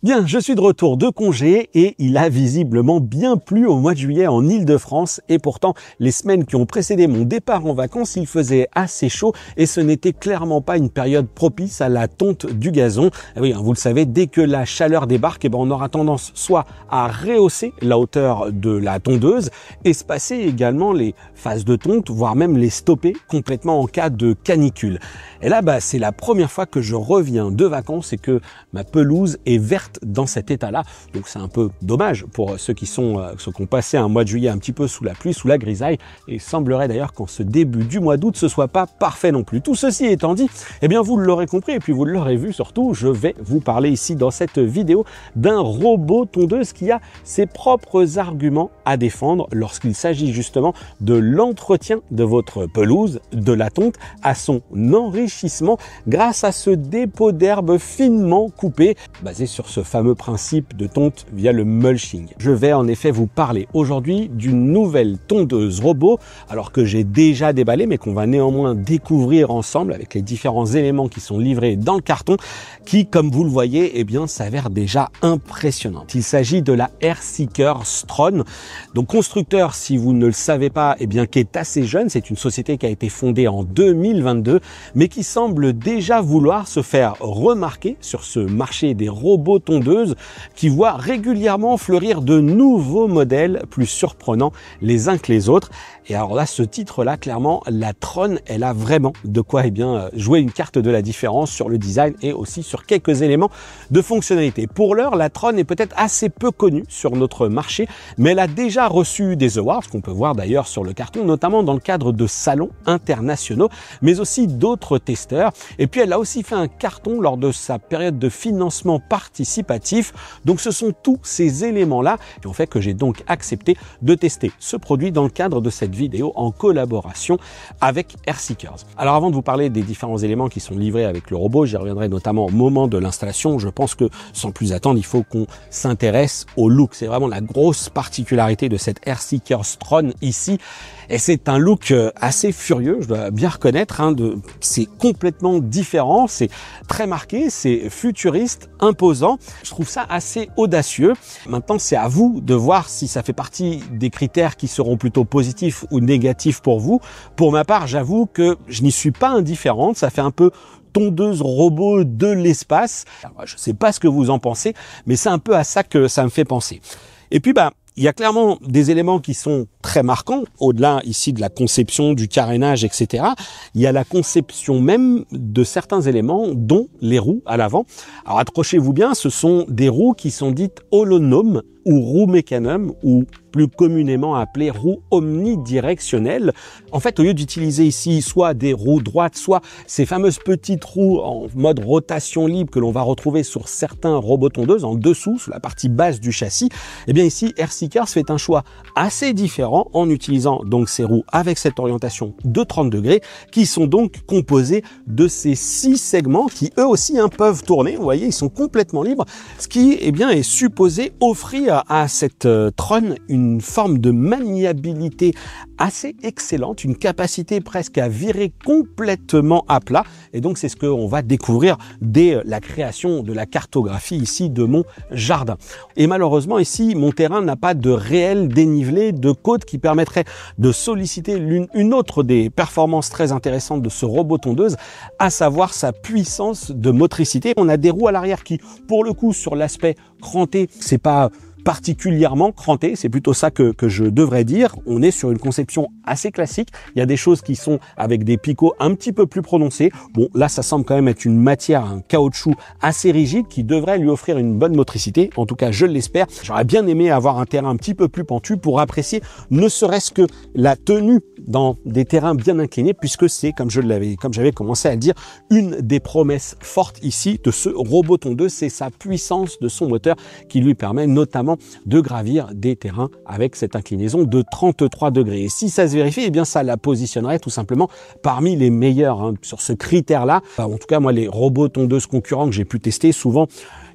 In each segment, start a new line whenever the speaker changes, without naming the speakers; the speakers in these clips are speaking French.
Bien, je suis de retour de congé et il a visiblement bien plu au mois de juillet en Île-de-France et pourtant les semaines qui ont précédé mon départ en vacances, il faisait assez chaud et ce n'était clairement pas une période propice à la tonte du gazon. Et oui, vous le savez, dès que la chaleur débarque, on aura tendance soit à rehausser la hauteur de la tondeuse, espacer également les phases de tonte, voire même les stopper complètement en cas de canicule. Et là, c'est la première fois que je reviens de vacances et que ma pelouse est verte dans cet état-là. Donc c'est un peu dommage pour ceux qui ont passé un mois de juillet un petit peu sous la pluie, sous la grisaille. Et il semblerait d'ailleurs qu'en ce début du mois d'août, ce soit pas parfait non plus. Tout ceci étant dit, vous l'aurez compris et puis vous l'aurez vu surtout, je vais vous parler ici dans cette vidéo d'un robot tondeuse qui a ses propres arguments à défendre lorsqu'il s'agit justement de l'entretien de votre pelouse, de la tonte, à son enrichissement grâce à ce dépôt d'herbe finement coupé basé sur ce fameux principe de tonte via le mulching. Je vais en effet vous parler aujourd'hui d'une nouvelle tondeuse robot, alors que j'ai déjà déballé, mais qu'on va néanmoins découvrir ensemble avec les différents éléments qui sont livrés dans le carton, qui, comme vous le voyez, s'avère déjà impressionnante. Il s'agit de la Airseeker Stron, donc constructeur, si vous ne le savez pas, qui est assez jeune. C'est une société qui a été fondée en 2022, mais qui semble déjà vouloir se faire remarquer sur ce marché des robots tondeuses qui voit régulièrement fleurir de nouveaux modèles plus surprenants les uns que les autres. Et alors là, ce titre-là, clairement, la Tron, elle a vraiment de quoi jouer une carte de la différence sur le design et aussi sur quelques éléments de fonctionnalité. Pour l'heure, la Tron est peut-être assez peu connue sur notre marché, mais elle a déjà reçu des awards, qu'on peut voir d'ailleurs sur le carton, notamment dans le cadre de salons internationaux, mais aussi d'autres testeurs. Et puis elle a aussi fait un carton lors de sa période de financement participatif. Donc ce sont tous ces éléments-là qui ont fait que j'ai donc accepté de tester ce produit dans le cadre de cette vidéo en collaboration avec Airseekers. Alors avant de vous parler des différents éléments qui sont livrés avec le robot, j'y reviendrai notamment au moment de l'installation. Je pense que sans plus attendre, il faut qu'on s'intéresse au look. C'est vraiment la grosse particularité de cette Airseeker Stron ici. Et c'est un look assez furieux, je dois bien reconnaître, c'est complètement différent, c'est très marqué, c'est futuriste, imposant. Je trouve ça assez audacieux. Maintenant, c'est à vous de voir si ça fait partie des critères qui seront plutôt positifs ou négatifs pour vous. Pour ma part, j'avoue que je n'y suis pas indifférente, ça fait un peu tondeuse robot de l'espace. Je ne sais pas ce que vous en pensez, mais c'est un peu à ça que ça me fait penser. Et puis, il y a clairement des éléments qui sont très marquants, au-delà ici de la conception, du carénage, etc. Il y a la conception même de certains éléments, dont les roues à l'avant. Alors accrochez-vous bien, ce sont des roues qui sont dites holonomes ou roues mécanum, ou plus communément appelées roues omnidirectionnelles. En fait, au lieu d'utiliser ici soit des roues droites, soit ces fameuses petites roues en mode rotation libre que l'on va retrouver sur certains robots tondeuses en dessous, sur la partie basse du châssis, ici Airseekers fait un choix assez différent en utilisant donc ces roues avec cette orientation de 30 degrés qui sont donc composées de ces 6 segments qui eux aussi peuvent tourner. Vous voyez, ils sont complètement libres, ce qui est supposé offrir à cette Tron une forme de maniabilité assez excellente, une capacité presque à virer complètement à plat. Et donc c'est ce qu'on va découvrir dès la création de la cartographie ici de mon jardin. Et malheureusement ici, mon terrain n'a pas de réel dénivelé de côte qui permettrait de solliciter une autre des performances très intéressantes de ce robot tondeuse, à savoir sa puissance de motricité. On a des roues à l'arrière qui, pour le coup, sur l'aspect cranté, c'est pas particulièrement cranté, c'est plutôt ça que je devrais dire. On est sur une conception assez classique. Il y a des choses qui sont avec des picots un petit peu plus prononcés. Bon, là, ça semble quand même être une matière, un caoutchouc assez rigide qui devrait lui offrir une bonne motricité. En tout cas, je l'espère. J'aurais bien aimé avoir un terrain un petit peu plus pentu pour apprécier ne serait-ce que la tenue dans des terrains bien inclinés, puisque c'est, comme j'avais commencé à le dire, une des promesses fortes ici de ce robot tondeuse, c'est sa puissance de son moteur qui lui permet notamment de gravir des terrains avec cette inclinaison de 33 degrés. Et si ça se vérifie, ça la positionnerait tout simplement parmi les meilleurs sur ce critère-là. En tout cas, moi, les robots tondeuses concurrents que j'ai pu tester souvent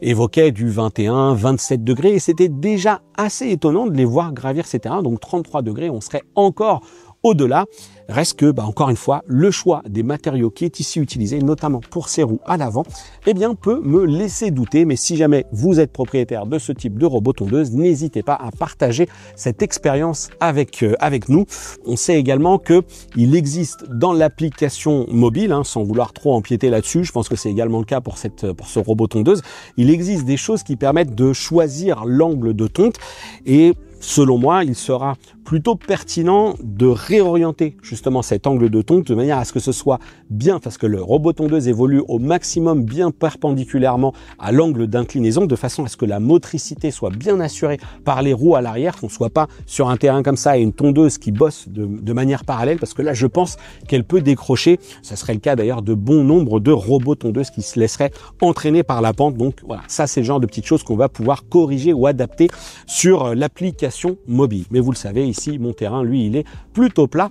évoquaient du 21, 27 degrés et c'était déjà assez étonnant de les voir gravir ces terrains. Donc 33 degrés, on serait encore Au-delà, reste que, encore une fois, le choix des matériaux qui est ici utilisé, notamment pour ces roues à l'avant, eh bien, peut me laisser douter. Mais si jamais vous êtes propriétaire de ce type de robot tondeuse, n'hésitez pas à partager cette expérience avec nous. On sait également que il existe dans l'application mobile, sans vouloir trop empiéter là-dessus, je pense que c'est également le cas pour ce robot tondeuse, il existe des choses qui permettent de choisir l'angle de tonte et selon moi, il sera plutôt pertinent de réorienter justement cet angle de tonte de manière à ce que ce soit bien, parce que le robot tondeuse évolue au maximum bien perpendiculairement à l'angle d'inclinaison, de façon à ce que la motricité soit bien assurée par les roues à l'arrière, qu'on soit pas sur un terrain comme ça et une tondeuse qui bosse de manière parallèle, parce que là je pense qu'elle peut décrocher. Ça serait le cas d'ailleurs de bon nombre de robots tondeuses qui se laisseraient entraîner par la pente. Donc voilà, ça c'est le genre de petites choses qu'on va pouvoir corriger ou adapter sur l'application mobile. Mais vous le savez, ici mon terrain, lui, il est plutôt plat.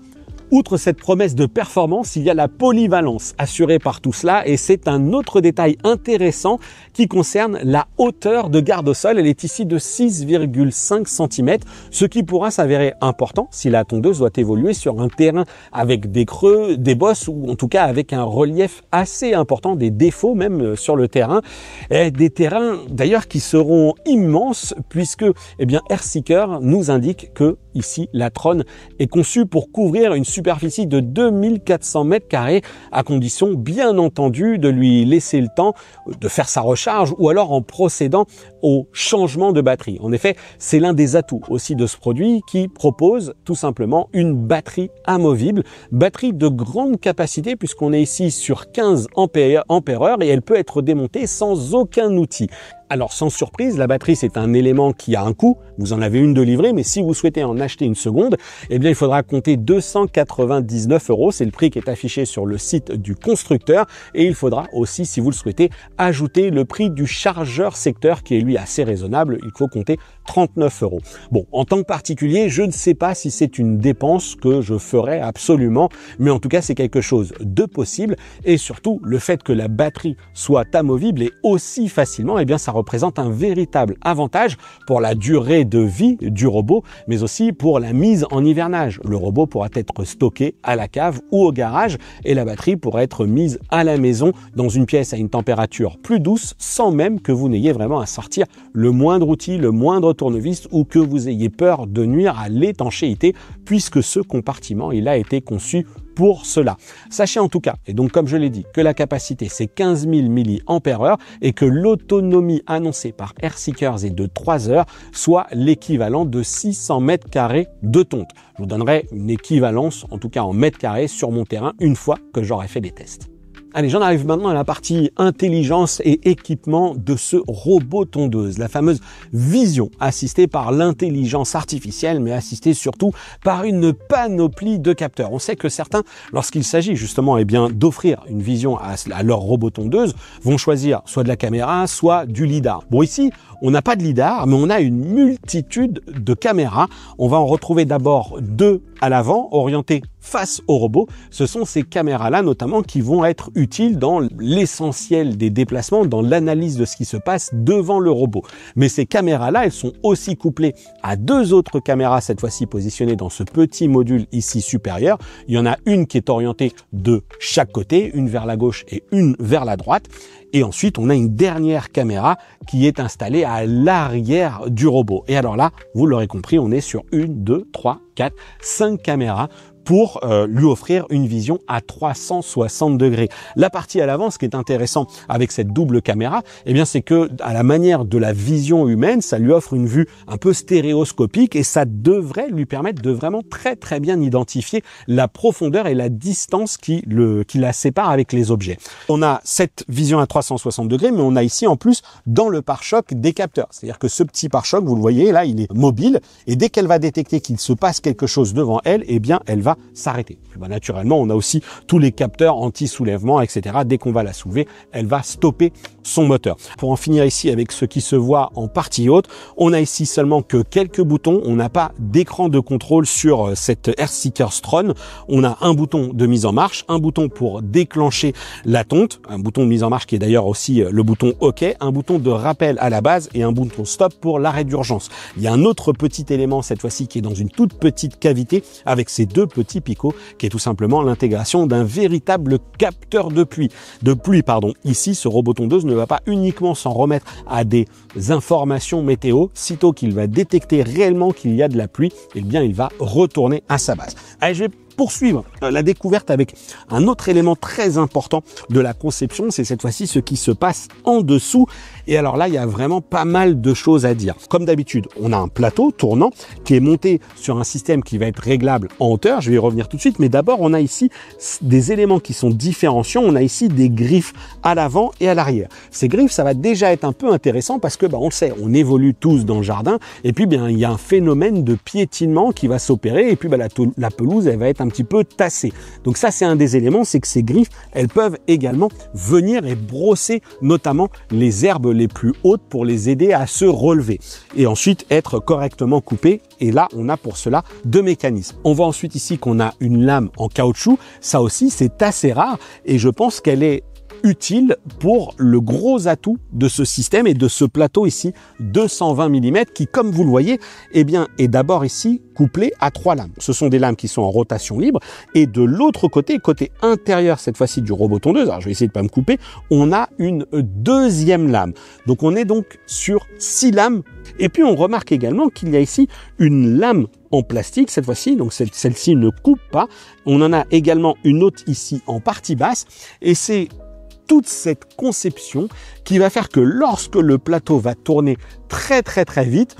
Outre cette promesse de performance, il y a la polyvalence assurée par tout cela, et c'est un autre détail intéressant qui concerne la hauteur de garde au sol. Elle est ici de 6,5 cm, ce qui pourra s'avérer important si la tondeuse doit évoluer sur un terrain avec des creux, des bosses, ou en tout cas avec un relief assez important, des défauts même sur le terrain, et des terrains d'ailleurs qui seront immenses, puisque AirSeeker nous indique que ici la Tron est conçue pour couvrir une superficie de 2400 mètres carrés, à condition bien entendu de lui laisser le temps de faire sa recharge ou alors en procédant au changement de batterie. En effet, c'est l'un des atouts aussi de ce produit qui propose tout simplement une batterie amovible, batterie de grande capacité puisqu'on est ici sur 15 ampères-heure et elle peut être démontée sans aucun outil. Alors sans surprise, la batterie c'est un élément qui a un coût, vous en avez une de livrée, mais si vous souhaitez en acheter une seconde, eh bien il faudra compter 299 €, c'est le prix qui est affiché sur le site du constructeur, et il faudra aussi, si vous le souhaitez, ajouter le prix du chargeur secteur qui est lui assez raisonnable, il faut compter 39 €. Bon, en tant que particulier, je ne sais pas si c'est une dépense que je ferai absolument, mais en tout cas c'est quelque chose de possible, et surtout le fait que la batterie soit amovible et aussi facilement, eh bien ça représente un véritable avantage pour la durée de vie du robot, mais aussi pour la mise en hivernage. Le robot pourra être stocké à la cave ou au garage et la batterie pourra être mise à la maison dans une pièce à une température plus douce sans même que vous n'ayez vraiment à sortir le moindre outil, le moindre tournevis ou que vous ayez peur de nuire à l'étanchéité puisque ce compartiment, il a été conçu pour cela. Sachez en tout cas, et donc comme je l'ai dit, que la capacité c'est 15 000 mAh et que l'autonomie annoncée par AirSeekers est de 3 heures, soit l'équivalent de 600 mètres carrés de tonte. Je vous donnerai une équivalence, en tout cas en mètres carrés, sur mon terrain une fois que j'aurai fait des tests. Allez, j'en arrive maintenant à la partie intelligence et équipement de ce robot tondeuse, la fameuse vision assistée par l'intelligence artificielle, mais assistée surtout par une panoplie de capteurs. On sait que certains, lorsqu'il s'agit justement d'offrir une vision à leur robot tondeuse, vont choisir soit de la caméra, soit du lidar. Bon, ici, on n'a pas de lidar, mais on a une multitude de caméras. On va en retrouver d'abord 2 à l'avant, orientées face au robot. Ce sont ces caméras-là notamment qui vont être utiles dans l'essentiel des déplacements, dans l'analyse de ce qui se passe devant le robot. Mais ces caméras-là, elles sont aussi couplées à 2 autres caméras, cette fois-ci positionnées dans ce petit module ici supérieur. Il y en a une qui est orientée de chaque côté, une vers la gauche et une vers la droite. Et ensuite, on a une dernière caméra qui est installée à l'arrière du robot. Et alors là, vous l'aurez compris, on est sur 1, 2, 3, 4, 5 caméras pour lui offrir une vision à 360 degrés. La partie à l'avant, ce qui est intéressant avec cette double caméra, eh bien, c'est que à la manière de la vision humaine, ça lui offre une vue un peu stéréoscopique et ça devrait lui permettre de vraiment très très bien identifier la profondeur et la distance qui la sépare avec les objets. On a cette vision à 360 degrés, mais on a ici en plus dans le pare-choc des capteurs. C'est-à-dire que ce petit pare-choc, vous le voyez là, il est mobile et dès qu'elle va détecter qu'il se passe quelque chose devant elle, eh bien, elle va s'arrêter. Naturellement, on a aussi tous les capteurs anti-soulèvement, etc. Dès qu'on va la soulever, elle va stopper son moteur. Pour en finir ici avec ce qui se voit en partie haute, on a ici seulement que quelques boutons, on n'a pas d'écran de contrôle sur cette Airseeker Stron. On a un bouton de mise en marche, un bouton pour déclencher la tonte, un bouton de mise en marche qui est d'ailleurs aussi le bouton OK, un bouton de rappel à la base et un bouton stop pour l'arrêt d'urgence. Il y a un autre petit élément cette fois-ci qui est dans une toute petite cavité avec ces deux petits picots qui est tout simplement l'intégration d'un véritable capteur de pluie. Ici, ce robot tondeuse ne va pas uniquement s'en remettre à des informations météo. Sitôt qu'il va détecter réellement qu'il y a de la pluie, eh bien, il va retourner à sa base. Allez, je vais poursuivre la découverte avec un autre élément très important de la conception, c'est cette fois-ci ce qui se passe en dessous. Et alors là, il y a vraiment pas mal de choses à dire. Comme d'habitude, on a un plateau tournant qui est monté sur un système qui va être réglable en hauteur. Je vais y revenir tout de suite, mais d'abord, on a ici des éléments qui sont différenciants. On a ici des griffes à l'avant et à l'arrière. Ces griffes, ça va déjà être un peu intéressant parce que, on le sait, on évolue tous dans le jardin et puis, il y a un phénomène de piétinement qui va s'opérer et puis, la pelouse, elle va être un petit peu tassée. Donc ça, c'est un des éléments, c'est que ces griffes, elles peuvent également venir et brosser notamment les herbes les plus hautes pour les aider à se relever et ensuite être correctement coupées. Et là, on a pour cela deux mécanismes. On voit ensuite ici qu'on a une lame en caoutchouc. Ça aussi, c'est assez rare et je pense qu'elle est utile pour le gros atout de ce système et de ce plateau ici 220 mm qui, comme vous le voyez, est d'abord ici couplé à 3 lames. Ce sont des lames qui sont en rotation libre et de l'autre côté intérieur cette fois-ci du robot tondeuse, alors je vais essayer de pas me couper, on a une deuxième lame. Donc on est donc sur 6 lames et puis on remarque également qu'il y a ici une lame en plastique cette fois-ci, donc celle-ci ne coupe pas. On en a également une autre ici en partie basse et c'est toute cette conception qui va faire que lorsque le plateau va tourner très vite,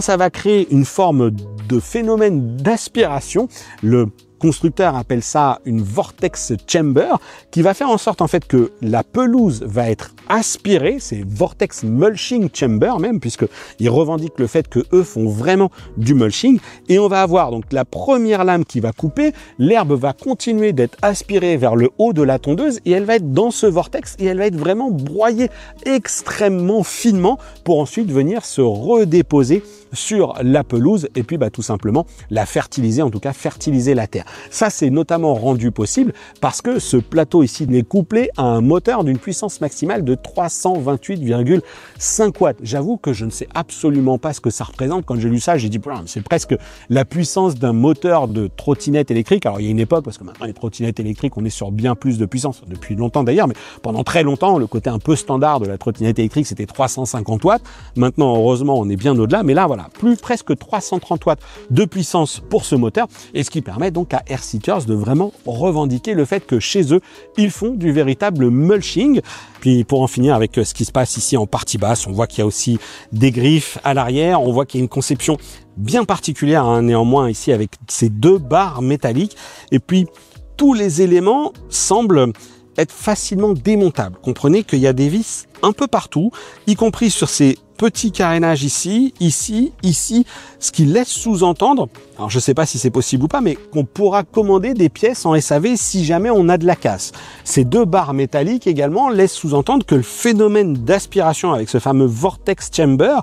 ça va créer une forme de phénomène d'aspiration. Le constructeur appelle ça une vortex chamber qui va faire en sorte en fait que la pelouse va être aspirée, c'est vortex mulching chamber même, puisque ils revendiquent le fait que eux font vraiment du mulching, et on va avoir donc la première lame qui va couper, l'herbe va continuer d'être aspirée vers le haut de la tondeuse et elle va être dans ce vortex et elle va être vraiment broyée extrêmement finement pour ensuite venir se redéposer sur la pelouse et puis tout simplement la fertiliser, en tout cas fertiliser la terre. Ça, c'est notamment rendu possible parce que ce plateau ici est couplé à un moteur d'une puissance maximale de 328,5 watts. J'avoue que je ne sais absolument pas ce que ça représente. Quand j'ai lu ça, j'ai dit c'est presque la puissance d'un moteur de trottinette électrique. Alors il y a une époque, parce que maintenant les trottinettes électriques, on est sur bien plus de puissance, depuis longtemps d'ailleurs, mais pendant très longtemps, le côté un peu standard de la trottinette électrique, c'était 350 watts. Maintenant, heureusement, on est bien au-delà, mais là, voilà, presque 330 watts de puissance pour ce moteur, et ce qui permet donc à Airseekers de vraiment revendiquer le fait que chez eux, ils font du véritable mulching. Puis pour en finir avec ce qui se passe ici en partie basse, on voit qu'il y a aussi des griffes à l'arrière, on voit qu'il y a une conception bien particulière, néanmoins ici avec ces deux barres métalliques, et puis tous les éléments semblent être facilement démontables. Comprenez qu'il y a des vis un peu partout, y compris sur ces petits carénages ici, ce qui laisse sous-entendre, alors je ne sais pas si c'est possible ou pas, mais qu'on pourra commander des pièces en SAV si jamais on a de la casse. Ces deux barres métalliques également laissent sous-entendre que le phénomène d'aspiration avec ce fameux vortex chamber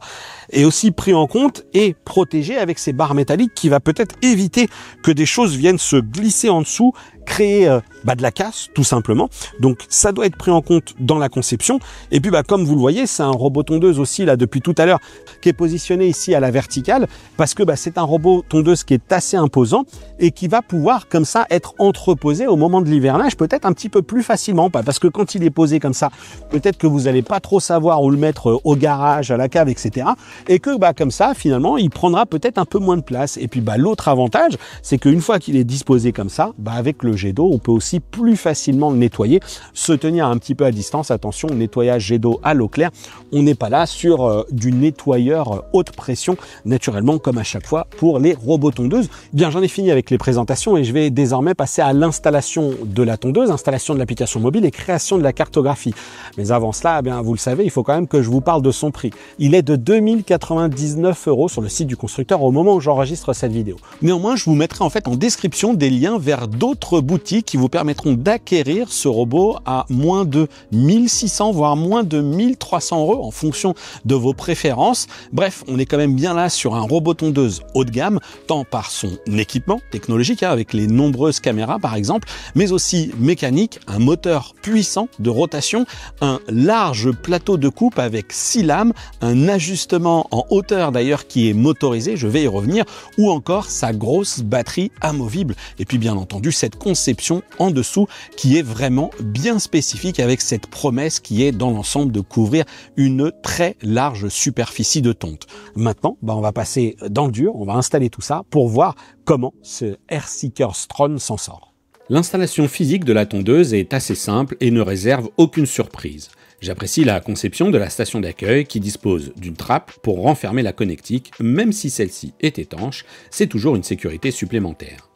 est aussi pris en compte et protégé avec ces barres métalliques qui va peut-être éviter que des choses viennent se glisser en dessous, créer de la casse tout simplement. Donc ça doit être pris en compte dans la conception. Et puis comme vous le voyez, c'est un robot tondeuse aussi là depuis tout à l'heure qui est positionné ici à la verticale parce que c'est un robot tondeuse qui est assez imposant et qui va pouvoir comme ça être entreposé au moment de l'hivernage peut-être un petit peu plus facilement, parce que quand il est posé comme ça, peut-être que vous n'allez pas trop savoir où le mettre au garage, à la cave, etc. Et que comme ça finalement il prendra peut-être un peu moins de place. Et puis l'autre avantage, c'est qu'une fois qu'il est disposé comme ça, avec le jet d'eau, on peut aussi plus facilement le nettoyer, se tenir un petit peu à distance. Attention, nettoyage jet d'eau à l'eau claire, on n'est pas là sur du nettoyeur haute pression, naturellement comme à chaque fois pour les robots tondeuses. Bien, j'en ai fini avec les présentations et je vais désormais passer à l'installation de la tondeuse, installation de l'application mobile et création de la cartographie. Mais avant cela, vous le savez, il faut quand même que je vous parle de son prix. Il est de 2099 € sur le site du constructeur au moment où j'enregistre cette vidéo. Néanmoins, je vous mettrai en fait en description des liens vers d'autres d'autres boutiques qui vous permettront d'acquérir ce robot à moins de 1600 voire moins de 1300 € en fonction de vos préférences. Bref, on est quand même bien là sur un robot tondeuse haut de gamme, tant par son équipement technologique, avec les nombreuses caméras par exemple, mais aussi mécanique, un moteur puissant de rotation, un large plateau de coupe avec 6 lames, un ajustement en hauteur d'ailleurs qui est motorisé, je vais y revenir, ou encore sa grosse batterie amovible. Et puis bien entendu cette conception en dessous qui est vraiment bien spécifique, avec cette promesse qui est dans l'ensemble de couvrir une très large superficie de tonte. Maintenant, on va passer dans le dur, on va installer tout ça pour voir comment ce Airseeker Tron s'en sort. L'installation physique de la tondeuse est assez simple et ne réserve aucune surprise. J'apprécie la conception de la station d'accueil qui dispose d'une trappe pour renfermer la connectique, même si celle-ci est étanche, c'est toujours une sécurité supplémentaire.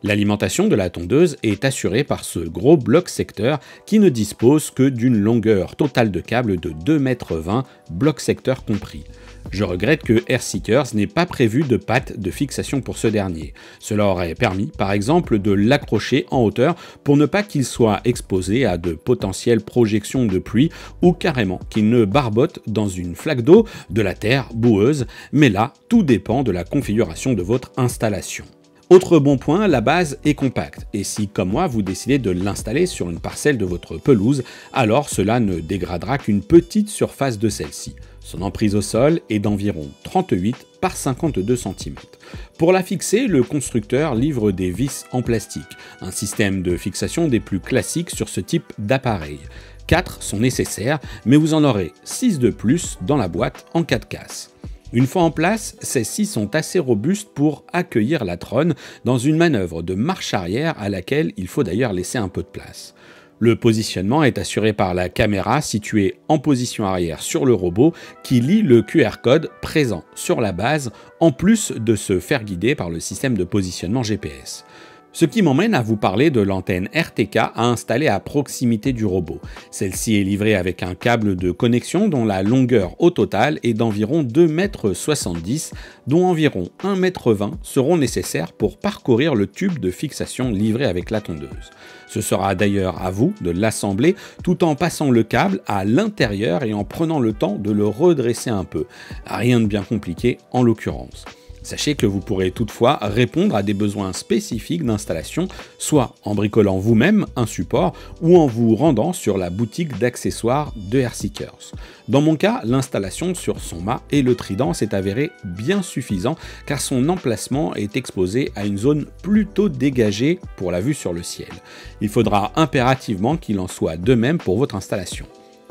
L'alimentation de la tondeuse est assurée par ce gros bloc secteur qui ne dispose que d'une longueur totale de câble de 2,20 m, bloc secteur compris. Je regrette que Airseekers n'ait pas prévu de patte de fixation pour ce dernier. Cela aurait permis, par exemple, de l'accrocher en hauteur pour ne pas qu'il soit exposé à de potentielles projections de pluie ou carrément qu'il ne barbote dans une flaque d'eau, de la terre boueuse, mais là, tout dépend de la configuration de votre installation. Autre bon point, la base est compacte, et si, comme moi, vous décidez de l'installer sur une parcelle de votre pelouse, alors cela ne dégradera qu'une petite surface de celle-ci. Son emprise au sol est d'environ 38 par 52 cm. Pour la fixer, le constructeur livre des vis en plastique, un système de fixation des plus classiques sur ce type d'appareil. 4 sont nécessaires, mais vous en aurez 6 de plus dans la boîte en cas de casse. Une fois en place, celles-ci sont assez robustes pour accueillir la Tron dans une manœuvre de marche arrière à laquelle il faut d'ailleurs laisser un peu de place. Le positionnement est assuré par la caméra située en position arrière sur le robot qui lit le QR code présent sur la base en plus de se faire guider par le système de positionnement GPS. Ce qui m'emmène à vous parler de l'antenne RTK à installer à proximité du robot. Celle-ci est livrée avec un câble de connexion dont la longueur au total est d'environ 2,70 m, dont environ 1,20 m seront nécessaires pour parcourir le tube de fixation livré avec la tondeuse. Ce sera d'ailleurs à vous de l'assembler tout en passant le câble à l'intérieur et en prenant le temps de le redresser un peu. Rien de bien compliqué en l'occurrence. Sachez que vous pourrez toutefois répondre à des besoins spécifiques d'installation, soit en bricolant vous-même un support ou en vous rendant sur la boutique d'accessoires de Airseekers. Dans mon cas, l'installation sur son mât et le trident s'est avéré bien suffisant car son emplacement est exposé à une zone plutôt dégagée pour la vue sur le ciel. Il faudra impérativement qu'il en soit de même pour votre installation.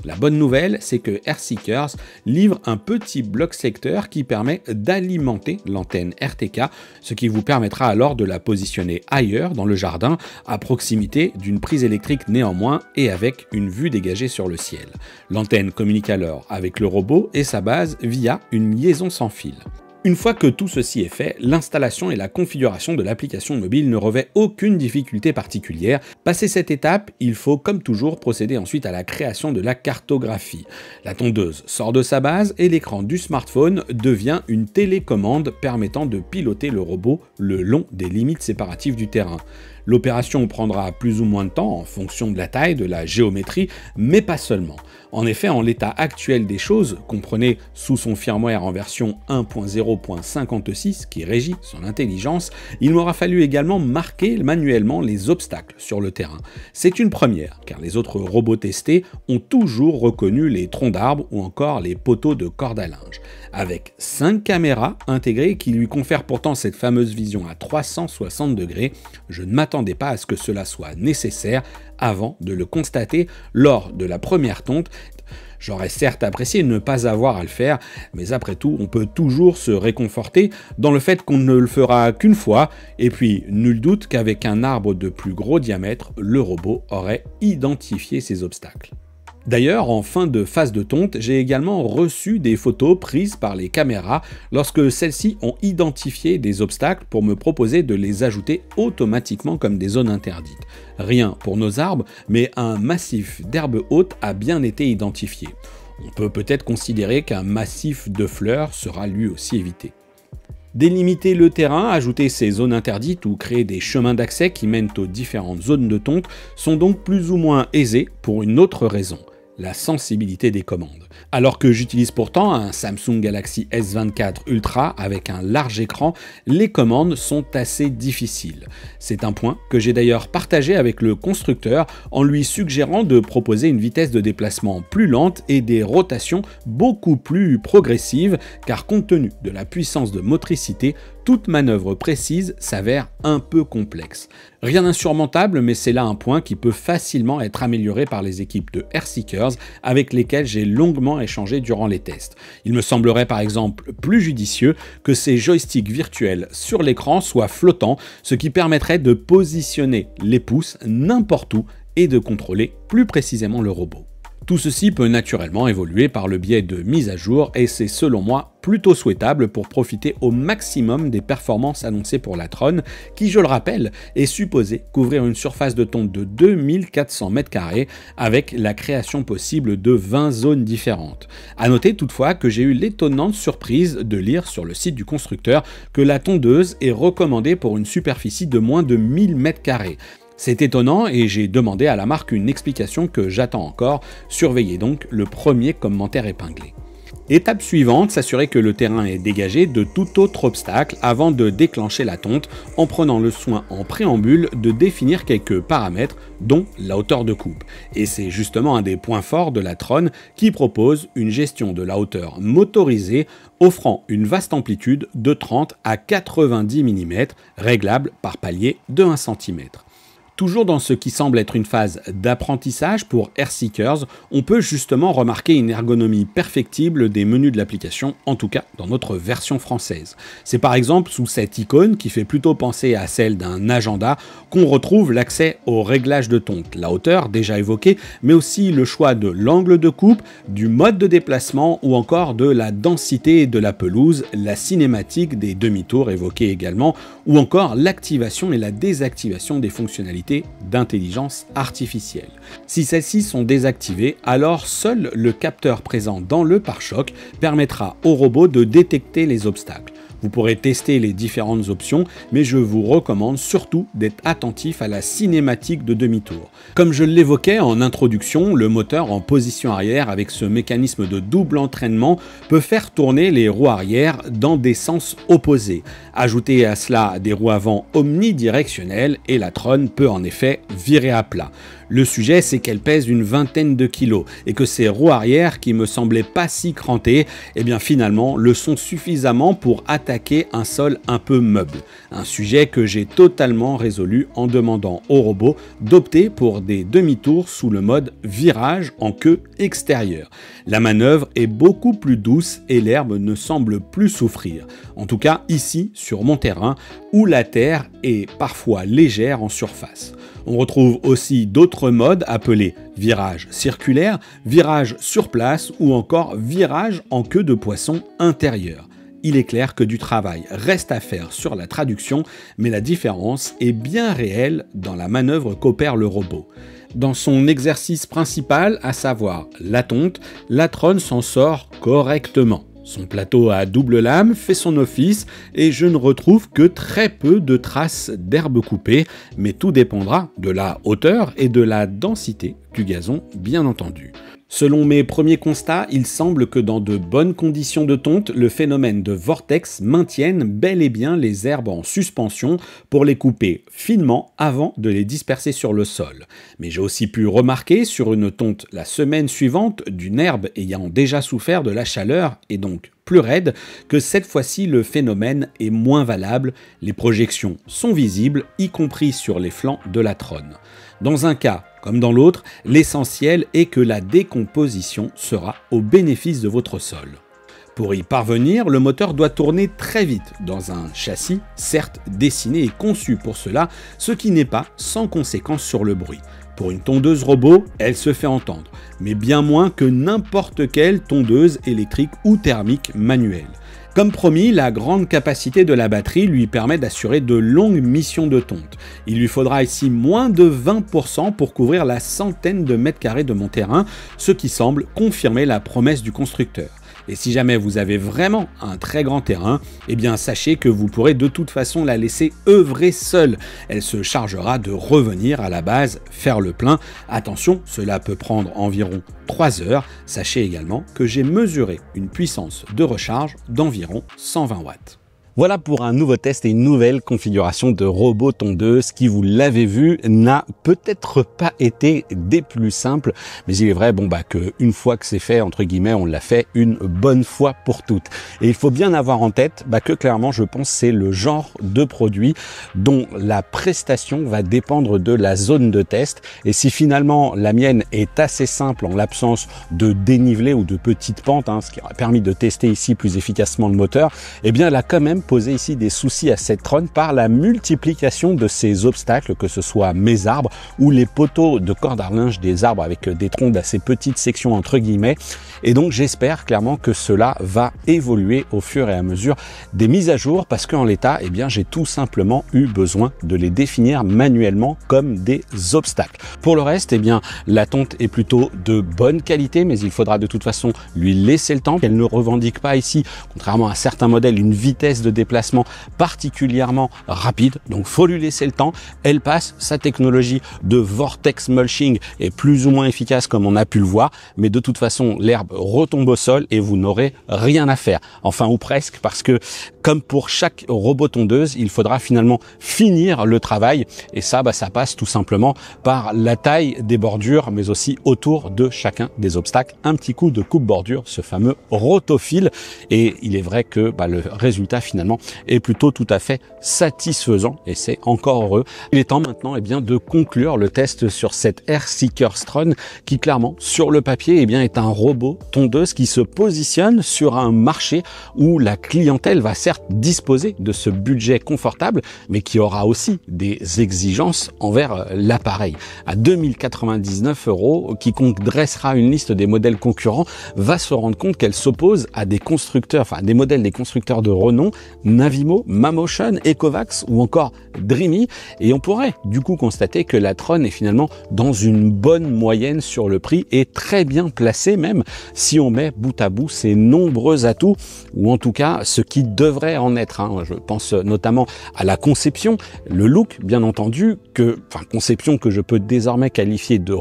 La bonne nouvelle, c'est que Airseekers livre un petit bloc secteur qui permet d'alimenter l'antenne RTK, ce qui vous permettra alors de la positionner ailleurs dans le jardin, à proximité d'une prise électrique néanmoins et avec une vue dégagée sur le ciel. L'antenne communique alors avec le robot et sa base via une liaison sans fil. Une fois que tout ceci est fait, l'installation et la configuration de l'application mobile ne revêt aucune difficulté particulière. Passé cette étape, il faut comme toujours procéder ensuite à la création de la cartographie. La tondeuse sort de sa base et l'écran du smartphone devient une télécommande permettant de piloter le robot le long des limites séparatives du terrain. L'opération prendra plus ou moins de temps en fonction de la taille, de la géométrie, mais pas seulement. En effet, en l'état actuel des choses, comprenez sous son firmware en version 1.0.56 qui régit son intelligence, il m'aura fallu également marquer manuellement les obstacles sur le terrain. C'est une première, car les autres robots testés ont toujours reconnu les troncs d'arbres ou encore les poteaux de corde à linge. Avec 5 caméras intégrées qui lui confèrent pourtant cette fameuse vision à 360 degrés, je ne m'attendais pas à ce que cela soit nécessaire avant de le constater lors de la première tonte. J'aurais certes apprécié ne pas avoir à le faire, mais après tout, on peut toujours se réconforter dans le fait qu'on ne le fera qu'une fois, et puis nul doute qu'avec un arbre de plus gros diamètre, le robot aurait identifié ces obstacles. D'ailleurs, en fin de phase de tonte, j'ai également reçu des photos prises par les caméras lorsque celles-ci ont identifié des obstacles pour me proposer de les ajouter automatiquement comme des zones interdites. Rien pour nos arbres, mais un massif d'herbes hautes a bien été identifié. On peut peut-être considérer qu'un massif de fleurs sera lui aussi évité. Délimiter le terrain, ajouter ces zones interdites ou créer des chemins d'accès qui mènent aux différentes zones de tonte sont donc plus ou moins aisés pour une autre raison: la sensibilité des commandes. Alors que j'utilise pourtant un Samsung Galaxy S24 Ultra avec un large écran, les commandes sont assez difficiles. C'est un point que j'ai d'ailleurs partagé avec le constructeur en lui suggérant de proposer une vitesse de déplacement plus lente et des rotations beaucoup plus progressives, car compte tenu de la puissance de motricité, toute manœuvre précise s'avère un peu complexe. Rien d'insurmontable, mais c'est là un point qui peut facilement être amélioré par les équipes de Airseekers avec lesquelles j'ai longuement échangé durant les tests. Il me semblerait par exemple plus judicieux que ces joysticks virtuels sur l'écran soient flottants, ce qui permettrait de positionner les pouces n'importe où et de contrôler plus précisément le robot. Tout ceci peut naturellement évoluer par le biais de mises à jour et c'est selon moi plutôt souhaitable pour profiter au maximum des performances annoncées pour la Tron qui, je le rappelle, est supposée couvrir une surface de tonte de 2400 m² avec la création possible de 20 zones différentes. A noter toutefois que j'ai eu l'étonnante surprise de lire sur le site du constructeur que la tondeuse est recommandée pour une superficie de moins de 1000 m². C'est étonnant et j'ai demandé à la marque une explication que j'attends encore. Surveillez donc le premier commentaire épinglé. Étape suivante, s'assurer que le terrain est dégagé de tout autre obstacle avant de déclencher la tonte en prenant le soin en préambule de définir quelques paramètres dont la hauteur de coupe. Et c'est justement un des points forts de la Tron qui propose une gestion de la hauteur motorisée offrant une vaste amplitude de 30 à 90 mm réglable par palier de 1 cm. Toujours dans ce qui semble être une phase d'apprentissage pour Airseekers, on peut justement remarquer une ergonomie perfectible des menus de l'application, en tout cas dans notre version française. C'est par exemple sous cette icône, qui fait plutôt penser à celle d'un agenda, qu'on retrouve l'accès au réglage de tonte, la hauteur déjà évoquée, mais aussi le choix de l'angle de coupe, du mode de déplacement ou encore de la densité de la pelouse, la cinématique des demi-tours évoquée également, ou encore l'activation et la désactivation des fonctionnalités d'intelligence artificielle. Si celles-ci sont désactivées, alors seul le capteur présent dans le pare-choc permettra au robot de détecter les obstacles. Vous pourrez tester les différentes options, mais je vous recommande surtout d'être attentif à la cinématique de demi-tour. Comme je l'évoquais en introduction, le moteur en position arrière avec ce mécanisme de double entraînement peut faire tourner les roues arrière dans des sens opposés. Ajoutez à cela des roues avant omnidirectionnelles et la Tron peut en effet virer à plat. Le sujet, c'est qu'elle pèse une vingtaine de kilos et que ces roues arrière, qui me semblaient pas si crantées, eh bien finalement le sont suffisamment pour attaquer un sol un peu meuble. Un sujet que j'ai totalement résolu en demandant au robot d'opter pour des demi-tours sous le mode virage en queue extérieure. La manœuvre est beaucoup plus douce et l'herbe ne semble plus souffrir. En tout cas ici sur mon terrain où la terre est parfois légère en surface. On retrouve aussi d'autres modes appelés virage circulaire, virage sur place ou encore virage en queue de poisson intérieur. Il est clair que du travail reste à faire sur la traduction, mais la différence est bien réelle dans la manœuvre qu'opère le robot. Dans son exercice principal, à savoir la tonte, la Tron s'en sort correctement. Son plateau à double lame fait son office et je ne retrouve que très peu de traces d'herbe coupée, mais tout dépendra de la hauteur et de la densité du gazon, bien entendu. Selon mes premiers constats, il semble que dans de bonnes conditions de tonte, le phénomène de vortex maintienne bel et bien les herbes en suspension pour les couper finement avant de les disperser sur le sol. Mais j'ai aussi pu remarquer sur une tonte la semaine suivante d'une herbe ayant déjà souffert de la chaleur et donc plus raide, que cette fois-ci le phénomène est moins valable, les projections sont visibles, y compris sur les flancs de la Tron. Dans un cas comme dans l'autre, l'essentiel est que la décomposition sera au bénéfice de votre sol. Pour y parvenir, le moteur doit tourner très vite dans un châssis, certes dessiné et conçu pour cela, ce qui n'est pas sans conséquence sur le bruit. Pour une tondeuse robot, elle se fait entendre, mais bien moins que n'importe quelle tondeuse électrique ou thermique manuelle. Comme promis, la grande capacité de la batterie lui permet d'assurer de longues missions de tonte. Il lui faudra ici moins de 20% pour couvrir la centaine de mètres carrés de mon terrain, ce qui semble confirmer la promesse du constructeur. Et si jamais vous avez vraiment un très grand terrain, eh bien sachez que vous pourrez de toute façon la laisser œuvrer seule. Elle se chargera de revenir à la base, faire le plein. Attention, cela peut prendre environ 3 heures. Sachez également que j'ai mesuré une puissance de recharge d'environ 120 watts. Voilà pour un nouveau test et une nouvelle configuration de robot tondeuse qui, vous l'avez vu, n'a peut-être pas été des plus simples, mais il est vrai que une fois que c'est fait, entre guillemets, on l'a fait une bonne fois pour toutes. Et il faut bien avoir en tête que clairement, je pense, c'est le genre de produit dont la prestation va dépendre de la zone de test. Et si finalement la mienne est assez simple en l'absence de dénivelé ou de petites pentes, ce qui aurait permis de tester ici plus efficacement le moteur, eh bien elle a quand même poser ici des soucis à cette Tron par la multiplication de ces obstacles, que ce soit mes arbres ou les poteaux de corde à linge des arbres avec des troncs d'assez petites sections entre guillemets. Et donc j'espère clairement que cela va évoluer au fur et à mesure des mises à jour, parce qu'en l'état, j'ai tout simplement eu besoin de les définir manuellement comme des obstacles. Pour le reste, la tonte est plutôt de bonne qualité, mais il faudra de toute façon lui laisser le temps. Elle ne revendique pas ici, contrairement à certains modèles, une vitesse de déplacement particulièrement rapide, donc faut lui laisser le temps. Elle passe, sa technologie de vortex mulching est plus ou moins efficace comme on a pu le voir, mais de toute façon l'herbe retombe au sol et vous n'aurez rien à faire, enfin ou presque, parce que comme pour chaque robot tondeuse, il faudra finalement finir le travail, et ça passe tout simplement par la taille des bordures, mais aussi autour de chacun des obstacles, un petit coup de coupe-bordure, ce fameux rotofil. Et il est vrai que le résultat finalement est plutôt tout à fait satisfaisant, et c'est encore heureux. Il est temps maintenant de conclure le test sur cette Airseeker Tron qui clairement sur le papier est un robot tondeuse qui se positionne sur un marché où la clientèle va certes disposer de ce budget confortable, mais qui aura aussi des exigences envers l'appareil. À 2099 €, quiconque dressera une liste des modèles concurrents va se rendre compte qu'elle s'oppose à des constructeurs, des modèles des constructeurs de renom, Navimo, Mamotion, Ecovacs ou encore Dreamy, et on pourrait du coup constater que la Tron est finalement dans une bonne moyenne sur le prix et très bien placée même si on met bout à bout ses nombreux atouts, ou en tout cas ce qui devrait en être. Je pense notamment à la conception, le look bien entendu, conception que je peux désormais qualifier de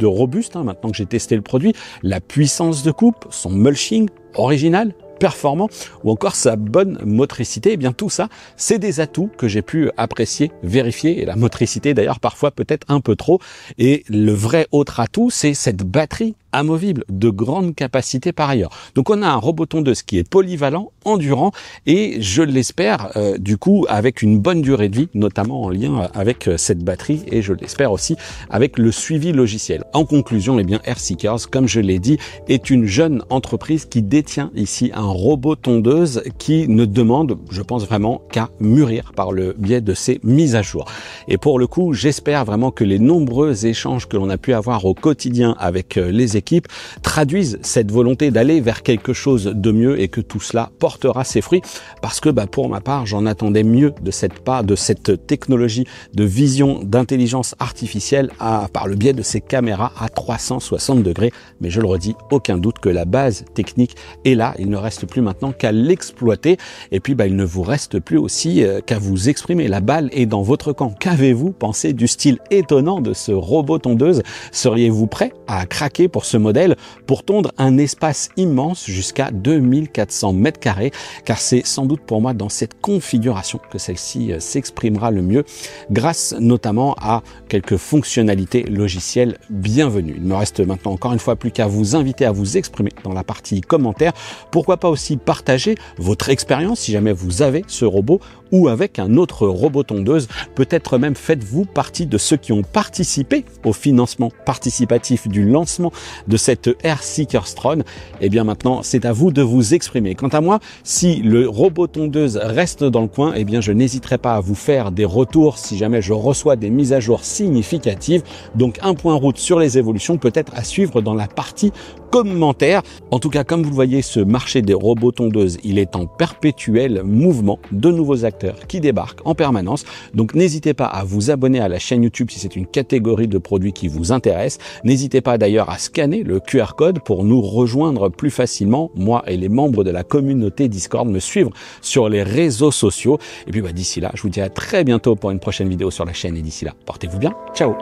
robuste maintenant que j'ai testé le produit, la puissance de coupe, son mulching original, performant, ou encore sa bonne motricité. Tout ça, c'est des atouts que j'ai pu apprécier, vérifier, et la motricité d'ailleurs parfois peut-être un peu trop. Et le vrai autre atout, c'est cette batterie amovible de grande capacité par ailleurs. Donc on a un robot tondeuse qui est polyvalent, endurant, et je l'espère du coup avec une bonne durée de vie, notamment en lien avec cette batterie, et je l'espère aussi avec le suivi logiciel. En conclusion, Airseekers, comme je l'ai dit, est une jeune entreprise qui détient ici un robot tondeuse qui ne demande, je pense vraiment, qu'à mûrir par le biais de ses mises à jour. Et pour le coup, j'espère vraiment que les nombreux échanges que l'on a pu avoir au quotidien avec les équipes traduisent cette volonté d'aller vers quelque chose de mieux, et que tout cela portera ses fruits, parce que pour ma part, j'en attendais mieux de cette technologie de vision d'intelligence artificielle par le biais de ces caméras à 360 degrés. Mais je le redis, aucun doute que la base technique est là. Il ne reste plus maintenant qu'à l'exploiter, et puis il ne vous reste plus aussi qu'à vous exprimer. La balle est dans votre camp. Qu'avez-vous pensé du style étonnant de ce robot tondeuse? Seriez-vous prêt à craquer pour ce modèle, pour tondre un espace immense jusqu'à 2400 mètres carrés, car c'est sans doute pour moi dans cette configuration que celle-ci s'exprimera le mieux, grâce notamment à quelques fonctionnalités logicielles bienvenues. Il me reste maintenant encore une fois plus qu'à vous inviter à vous exprimer dans la partie commentaires. Pourquoi pas aussi partager votre expérience si jamais vous avez ce robot ou avec un autre robot tondeuse. Peut-être même faites-vous partie de ceux qui ont participé au financement participatif du lancement de cette Airseeker Tron. Et bien maintenant, c'est à vous de vous exprimer. Quant à moi, si le robot tondeuse reste dans le coin, je n'hésiterai pas à vous faire des retours si jamais je reçois des mises à jour significatives. Donc un point route sur les évolutions peut-être à suivre dans la partie commentaires. En tout cas, comme vous le voyez, ce marché des robots tondeuses, il est en perpétuel mouvement, de nouveaux acteurs qui débarquent en permanence. Donc n'hésitez pas à vous abonner à la chaîne YouTube si c'est une catégorie de produits qui vous intéresse. N'hésitez pas d'ailleurs à scanner le QR code pour nous rejoindre plus facilement, moi et les membres de la communauté Discord, me suivre sur les réseaux sociaux. Et puis d'ici là, je vous dis à très bientôt pour une prochaine vidéo sur la chaîne, et d'ici là, portez-vous bien. Ciao.